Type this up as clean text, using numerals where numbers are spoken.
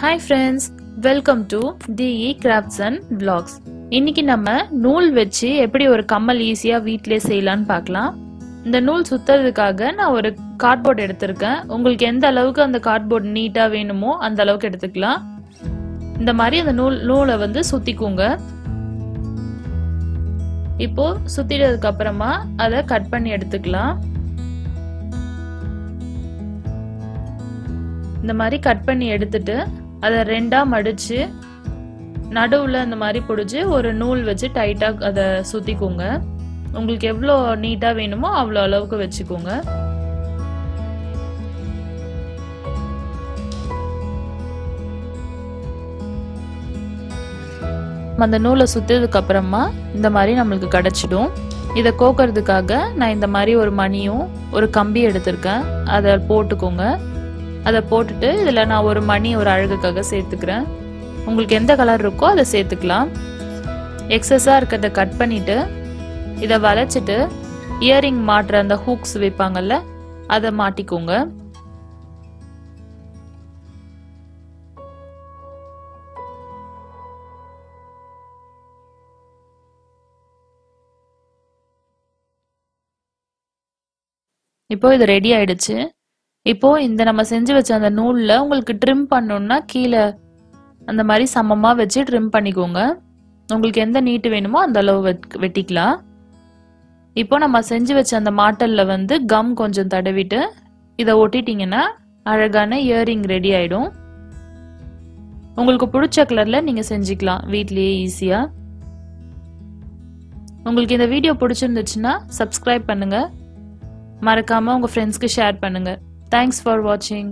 Hi friends, welcome to DE Crafts and Vlogs. இன்னைக்கு நம்ம நூல் வச்சு எப்படி ஒரு கம்மல் ஈஸியா வீட்லயே செய்யலாம்னு பார்க்கலாம். இந்த நூல் சுத்துறதுக்காக நான் ஒரு கார்ட்போர்ட் எடுத்திருக்கேன். உங்களுக்கு எந்த அளவுக்கு அந்த கார்ட்போர்ட் நீட்டா வேணுமோ அந்த அளவுக்கு எடுத்துக்கலாம். இந்த மாதிரி அந்த நூலை வந்து சுத்திக்குங்க. இப்போ சுத்திட்டதுக்கு அப்புறமா அதை கட் பண்ணி எடுத்துக்கலாம். இந்த மாதிரி கட் பண்ணி எடுத்துட்டு அதை ரெண்டா மடிச்சு நடுவுல இந்த மாதிரி பிடிச்சி ஒரு நூல் வச்சு டைட்டா அதை சுத்திக்கோங்க. உங்களுக்கு எவ்வளோ நீட்டா வேணுமோ அவ்வளோ அளவுக்கு வச்சுக்கோங்க. அந்த நூலை சுத்தினதுக்கு அப்புறமா இந்த மாதிரி நம்மளுக்கு கிடைச்சிடும். இதை கோக்கிறதுக்காக நான் இந்த மாதிரி ஒரு மணியும் ஒரு கம்பி எடுத்திருக்கேன். அதை போட்டுக்கோங்க. அதை போட்டுட்டு இதில் நான் ஒரு மணி ஒரு அழகுக்காக சேர்த்துக்கிறேன். உங்களுக்கு எந்த கலர் இருக்கோ அதை சேர்த்துக்கலாம். எக்ஸஸாக இருக்கிறத கட் பண்ணிட்டு இதை வளைச்சிட்டு இயரிங் மாட்டுற அந்த ஹூக்ஸ் வைப்பாங்கல்ல அதை மாட்டிக்கோங்க. இப்போ இது ரெடி ஆயிடுச்சு. இப்போ இந்த நம்ம செஞ்சு வச்ச அந்த நூல்ல உங்களுக்கு ட்ரிம் பண்ணணும்னா கீழே அந்த மாதிரி சமமா வச்சு ட்ரிம் பண்ணிக்கோங்க. உங்களுக்கு எந்த நீட்டு வேணுமோ அந்த அளவு வெட்டிக்கலாம். இப்போ நம்ம செஞ்சு வச்ச அந்த மாட்டல்ல வந்து கம் கொஞ்சம் தடவிட்டு இதை ஒட்டிட்டீங்கன்னா அழகான இயரிங் ரெடி ஆயிடும். உங்களுக்கு பிடிச்ச கலர்ல நீங்க செஞ்சுக்கலாம் வீட்லயே ஈஸியா. உங்களுக்கு இந்த வீடியோ பிடிச்சிருந்துச்சுன்னா சப்ஸ்கிரைப் பண்ணுங்க. மறக்காம உங்க ஃப்ரெண்ட்ஸ்க்கு ஷேர் பண்ணுங்க. Thanks for watching.